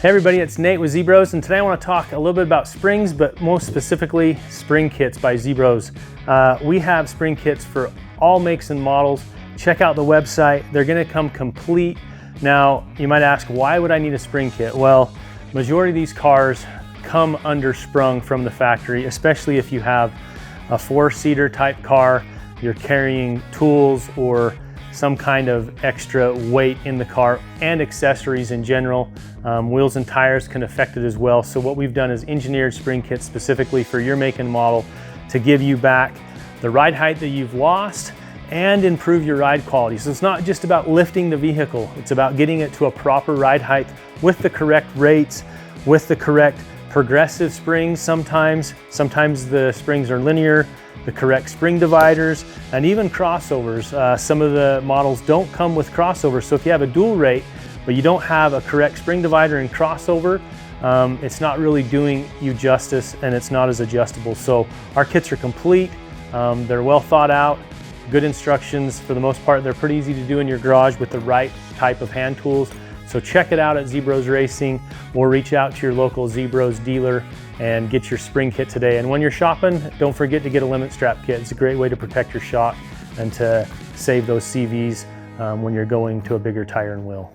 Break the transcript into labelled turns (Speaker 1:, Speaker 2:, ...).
Speaker 1: Hey everybody, it's Nate with Z-Bros, and today I want to talk a little bit about springs, but most specifically spring kits by Z-Bros. We have spring kits for all makes and models. Check out the website. They're going to come complete. Now, you might ask, why would I need a spring kit? Well, majority of these cars come undersprung from the factory, especially if you have a four-seater type car, you're carrying tools or some kind of extra weight in the car and accessories in general. Wheels and tires can affect it as well. So what we've done is engineered spring kits specifically for your make and model to give you back the ride height that you've lost and improve your ride quality. So it's not just about lifting the vehicle, it's about getting it to a proper ride height with the correct rates, with the correct progressive springs sometimes the springs are linear, the correct spring dividers, and even crossovers. Some of the models don't come with crossovers, so if you have a dual rate, but you don't have a correct spring divider and crossover, it's not really doing you justice and it's not as adjustable. So our kits are complete, they're well thought out, good instructions. For the most part, they're pretty easy to do in your garage with the right type of hand tools. So check it out at Z-Bros Racing, or reach out to your local Z-Bros dealer and get your spring kit today. And when you're shopping, don't forget to get a limit strap kit. It's a great way to protect your shock and to save those CVs when you're going to a bigger tire and wheel.